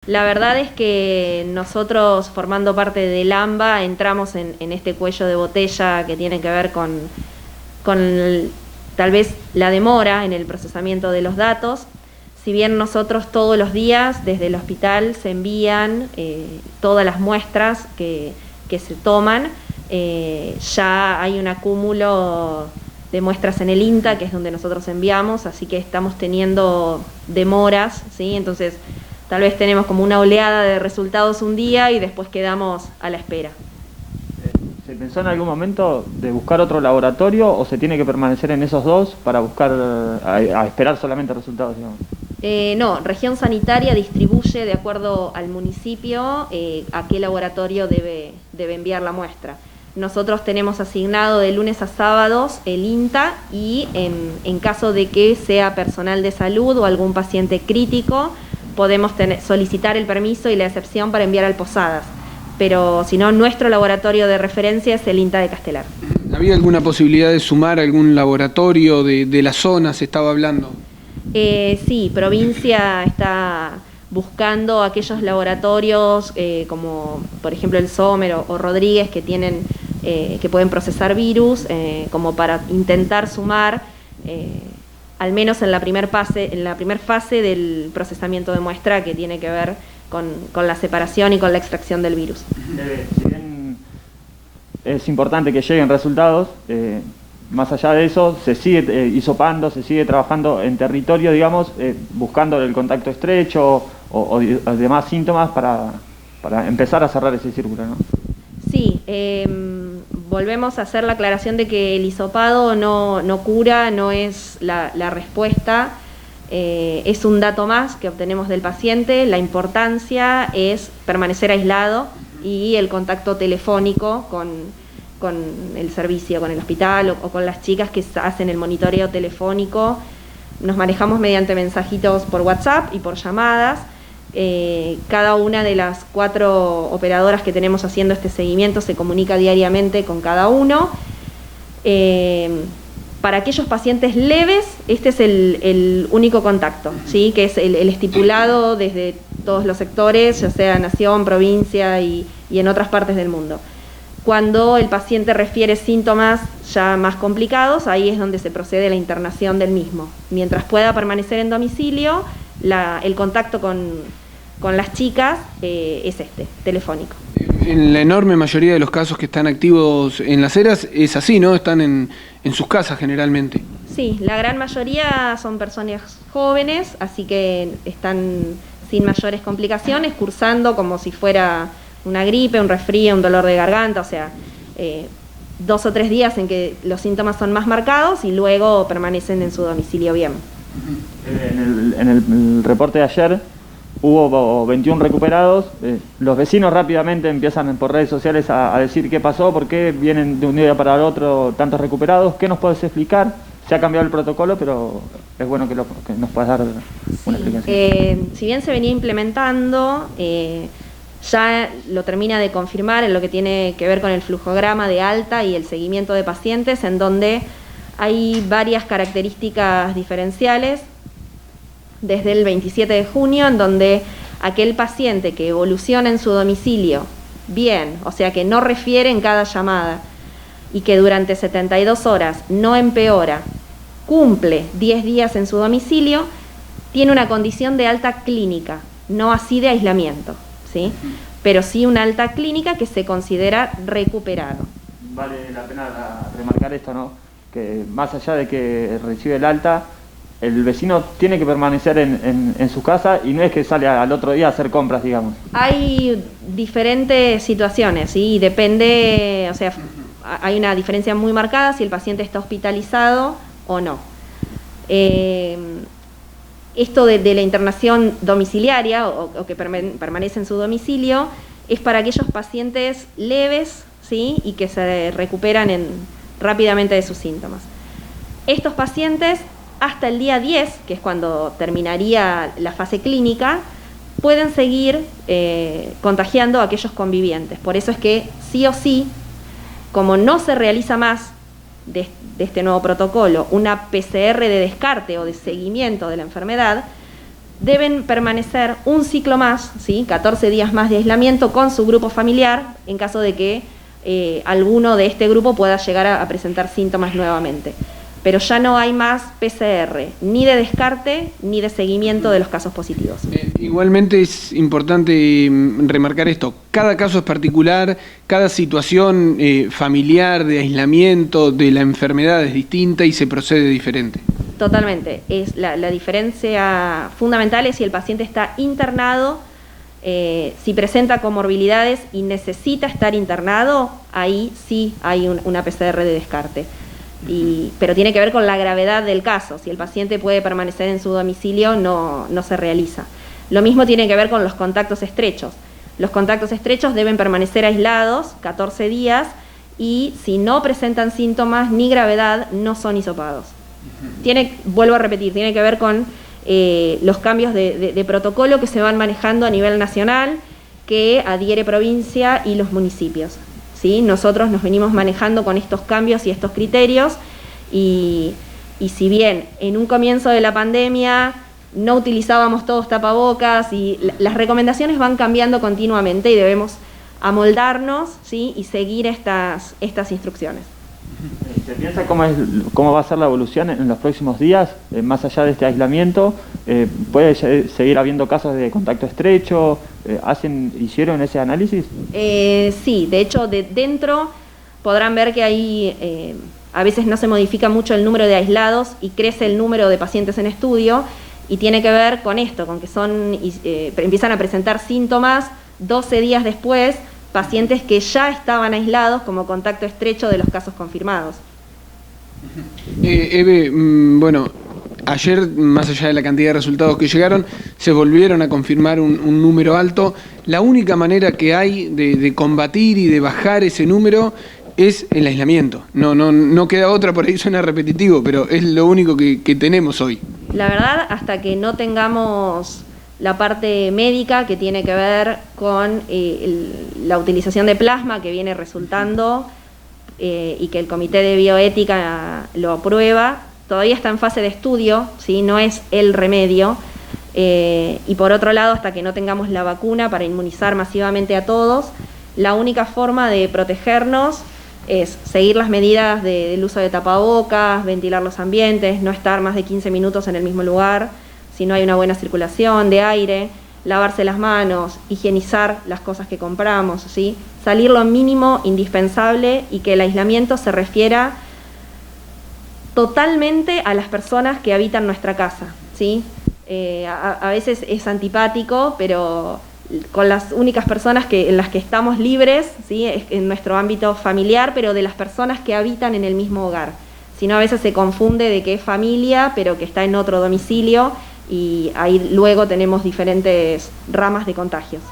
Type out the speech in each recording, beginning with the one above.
La verdad es que nosotros, formando parte del AMBA, entramos en este cuello de botella que tiene que ver con tal vez la demora en el procesamiento de los datos. Si bien nosotros todos los días desde el hospital se envían todas las muestras que se toman, ya hay un acúmulo de muestras en el INTA, que es donde nosotros enviamos, así que estamos teniendo demoras, ¿sí? Entonces, tal vez tenemos como una oleada de resultados un día y después quedamos a la espera. ¿Se pensó en algún momento de buscar otro laboratorio o se tiene que permanecer en esos dos para buscar, a esperar solamente resultados, digamos? No, región sanitaria distribuye de acuerdo al municipio a qué laboratorio debe enviar la muestra. Nosotros tenemos asignado de lunes a sábados el INTA y en caso de que sea personal de salud o algún paciente crítico, podemos solicitar el permiso y la excepción para enviar al Posadas. Pero si no, nuestro laboratorio de referencia es el INTA de Castelar. ¿Había alguna posibilidad de sumar algún laboratorio de la zona? ¿Se estaba hablando? Sí, provincia está buscando aquellos laboratorios como por ejemplo el Sommer o Rodríguez que tienen que pueden procesar virus como para intentar sumar al menos en la primera fase del procesamiento de muestra que tiene que ver con la separación y con la extracción del virus. Si bien es importante que lleguen resultados, más allá de eso, se sigue hisopando, se sigue trabajando en territorio, digamos, buscando el contacto estrecho o demás síntomas para empezar a cerrar ese círculo, ¿no? Sí, volvemos a hacer la aclaración de que el hisopado no cura, no es la respuesta, es un dato más que obtenemos del paciente. La importancia es permanecer aislado y el contacto telefónico con el servicio, con el hospital o con las chicas que hacen el monitoreo telefónico. Nos manejamos mediante mensajitos por WhatsApp y por llamadas. Cada una de las 4 operadoras que tenemos haciendo este seguimiento se comunica diariamente con cada uno. Para aquellos pacientes leves, este es el único contacto, ¿sí? Que es el estipulado desde todos los sectores, ya sea nación, provincia y en otras partes del mundo. Cuando el paciente refiere síntomas ya más complicados, ahí es donde se procede a la internación del mismo. Mientras pueda permanecer en domicilio, el contacto con las chicas es telefónico. En la enorme mayoría de los casos que están activos en Las Heras es así, ¿no? Están en sus casas generalmente. Sí, la gran mayoría son personas jóvenes, así que están sin mayores complicaciones, cursando como si fuera una gripe, un resfrío, un dolor de garganta, o sea, 2 o 3 días en que los síntomas son más marcados y luego permanecen en su domicilio bien. En el reporte de ayer hubo 21 recuperados. Los vecinos rápidamente empiezan por redes sociales a decir qué pasó, por qué vienen de un día para el otro tantos recuperados. ¿Qué nos puedes explicar? Se ha cambiado el protocolo, pero es bueno que nos puedas dar una explicación. Si bien se venía implementando, ya lo termina de confirmar en lo que tiene que ver con el flujograma de alta y el seguimiento de pacientes, en donde hay varias características diferenciales desde el 27 de junio, en donde aquel paciente que evoluciona en su domicilio bien, o sea que no refiere en cada llamada y que durante 72 horas no empeora, cumple 10 días en su domicilio, tiene una condición de alta clínica, no así de aislamiento, ¿sí? Pero sí una alta clínica que se considera recuperado. Vale la pena remarcar esto, ¿no? Que más allá de que recibe el alta, el vecino tiene que permanecer en su casa y no es que sale al otro día a hacer compras, digamos. Hay diferentes situaciones, ¿sí? Depende, o sea, hay una diferencia muy marcada si el paciente está hospitalizado o no. Esto de la internación domiciliaria o que permanece en su domicilio es para aquellos pacientes leves, ¿sí? Y que se recuperan rápidamente de sus síntomas. Estos pacientes, hasta el día 10, que es cuando terminaría la fase clínica, pueden seguir contagiando a aquellos convivientes. Por eso es que sí o sí, como no se realiza más de este nuevo protocolo una PCR de descarte o de seguimiento de la enfermedad, deben permanecer un ciclo más, ¿sí? 14 días más de aislamiento con su grupo familiar, en caso de que alguno de este grupo pueda llegar a presentar síntomas nuevamente. Pero ya no hay más PCR, ni de descarte, ni de seguimiento de los casos positivos. Igualmente es importante remarcar esto, cada caso es particular, cada situación familiar, de aislamiento, de la enfermedad es distinta y se procede diferente. Totalmente, la diferencia fundamental es si el paciente está internado, si presenta comorbilidades y necesita estar internado, ahí sí hay una PCR de descarte. Pero tiene que ver con la gravedad del caso. Si el paciente puede permanecer en su domicilio, no se realiza. Lo mismo tiene que ver con los contactos estrechos. Los contactos estrechos deben permanecer aislados 14 días y si no presentan síntomas ni gravedad, no son hisopados. Vuelvo a repetir, tiene que ver con los cambios de protocolo que se van manejando a nivel nacional, que adhiere provincia y los municipios. ¿Sí? Nosotros nos venimos manejando con estos cambios y estos criterios y si bien en un comienzo de la pandemia no utilizábamos todos tapabocas y las recomendaciones van cambiando continuamente y debemos amoldarnos, ¿sí? Y seguir estas instrucciones. ¿Se piensa cómo va a ser la evolución en los próximos días, más allá de este aislamiento? ¿Puede seguir habiendo casos de contacto estrecho? ¿Hicieron ese análisis? Sí, de hecho, dentro podrán ver que ahí a veces no se modifica mucho el número de aislados y crece el número de pacientes en estudio, y tiene que ver con esto, con que empiezan a presentar síntomas 12 días después, pacientes que ya estaban aislados como contacto estrecho de los casos confirmados. Eve, bueno, ayer, más allá de la cantidad de resultados que llegaron, se volvieron a confirmar un número alto. La única manera que hay de combatir y de bajar ese número es el aislamiento. No queda otra, por ahí suena repetitivo, pero es lo único que tenemos hoy. La verdad, hasta que no tengamos la parte médica que tiene que ver con la utilización de plasma que viene resultando y que el Comité de Bioética lo aprueba, todavía está en fase de estudio, ¿sí? No es el remedio. Y por otro lado, hasta que no tengamos la vacuna para inmunizar masivamente a todos, la única forma de protegernos es seguir las medidas del uso de tapabocas, ventilar los ambientes, no estar más de 15 minutos en el mismo lugar si no hay una buena circulación de aire, lavarse las manos, higienizar las cosas que compramos, ¿sí? Salir lo mínimo indispensable y que el aislamiento se refiera totalmente a las personas que habitan nuestra casa, ¿sí? A veces es antipático, pero con las únicas personas en las que estamos libres, ¿sí? Es en nuestro ámbito familiar, pero de las personas que habitan en el mismo hogar. Si no, a veces se confunde de que es familia, pero que está en otro domicilio, y ahí luego tenemos diferentes ramas de contagios.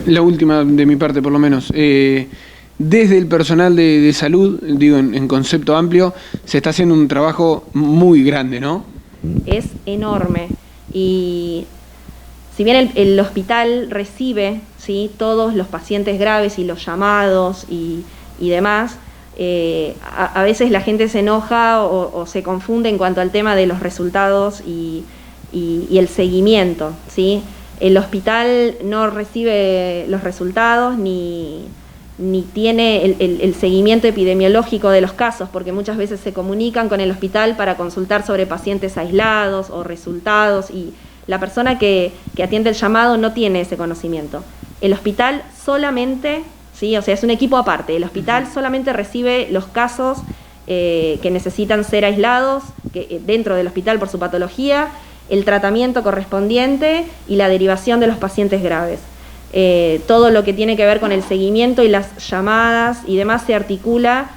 La última de mi parte, por lo menos. Desde el personal de salud, digo en concepto amplio, se está haciendo un trabajo muy grande, ¿no? Es enorme. Y si bien el hospital recibe, ¿sí? Todos los pacientes graves y los llamados y demás, a veces la gente se enoja o se confunde en cuanto al tema de los resultados y el seguimiento, ¿sí? El hospital no recibe los resultados ni tiene el seguimiento epidemiológico de los casos, porque muchas veces se comunican con el hospital para consultar sobre pacientes aislados o resultados, y la persona que atiende el llamado no tiene ese conocimiento. El hospital solamente, ¿sí? O sea, es un equipo aparte, el hospital solamente recibe los casos que necesitan ser aislados dentro del hospital por su patología, el tratamiento correspondiente y la derivación de los pacientes graves. Todo lo que tiene que ver con el seguimiento y las llamadas y demás se articula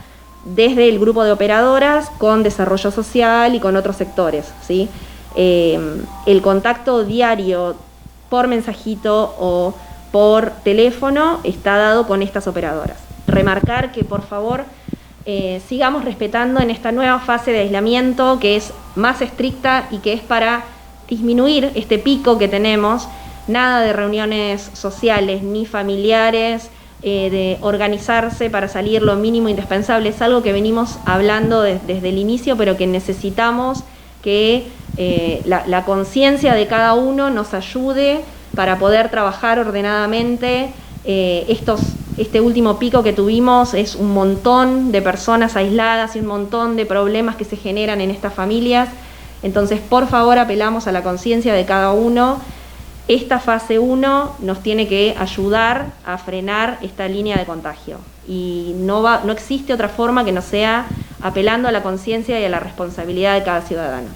desde el grupo de operadoras con desarrollo social y con otros sectores, ¿sí? El contacto diario por mensajito o por teléfono está dado con estas operadoras. Remarcar que, por favor, sigamos respetando en esta nueva fase de aislamiento, que es más estricta y que es para disminuir este pico que tenemos. Nada de reuniones sociales ni familiares, de organizarse para salir lo mínimo indispensable. Es algo que venimos hablando desde el inicio, pero que necesitamos que la conciencia de cada uno nos ayude para poder trabajar ordenadamente. Este último pico que tuvimos es un montón de personas aisladas y un montón de problemas que se generan en estas familias. Entonces, por favor, apelamos a la conciencia de cada uno. Esta fase 1 nos tiene que ayudar a frenar esta línea de contagio. Y no existe otra forma que no sea apelando a la conciencia y a la responsabilidad de cada ciudadano.